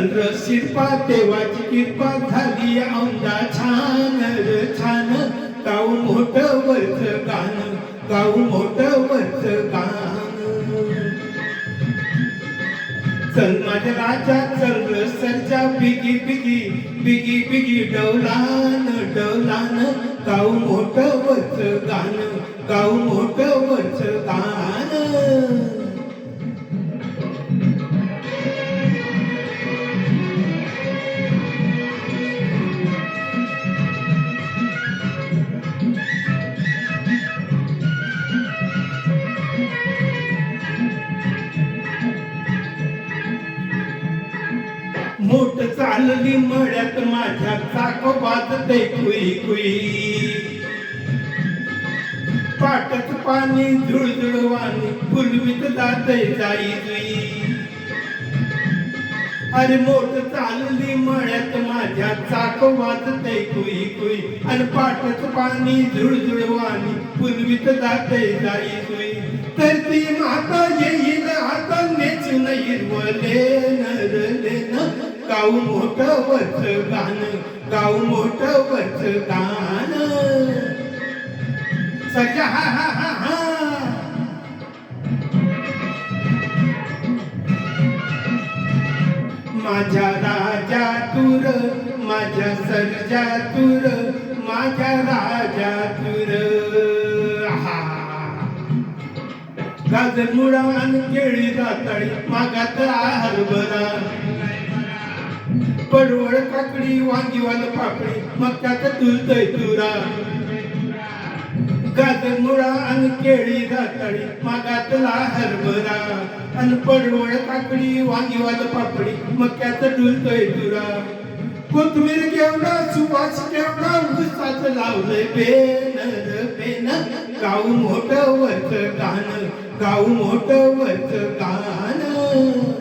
चल र शिरपा देवाची कृपा झाली औंधा छान र छान गाऊ मोठं वरच गाणं गाऊ मोठं वरच गाणं चल माझ्या राजा चल र सरजा बिगी बिगी बिगी बिगी डौलान डौलान गाऊ मोठं वरच गाणं गाऊ मोठं वरच गाणं मोठ चालली मळ्यात माझ्या चाक वाजते कुई कुई पाटात पाणी झुळझुळवाणी फुलवीत जाते जाई जुई अरे मोठ चालली मळ्यात माझ्या चाक वाजते कुई कुई आणि पाटात पाणी झुळझुळवाणी फुलवीत जाते जाई जुई तर ती माता येईल आता नेचून हिरवले नरले न गाऊ मोठं वरच गाणं गाऊ मोठं वरच गाणं सगळ्या हा हा हा हा माझ्या राजा तुर माझ्या सर्जा तुर माझ्या राजा तुर हा गाजर मुळा आणि केळी राताळी मागात हरभरा पडवळ काकडी वांगीवाल पापडी मक्यात तुलतय तुरा गाजर मुळा आणि केळी राताळी मागातला हरभरा आणि पडवळ काकडी वांगीवाल पापडी मक्यात तुलतय तुरा कोथमीर केवढा सुवास केवढा उसाच लावलंय बेन र बेन गाऊ मोठं वरच गाणं गाऊ मोठं वरच गाणं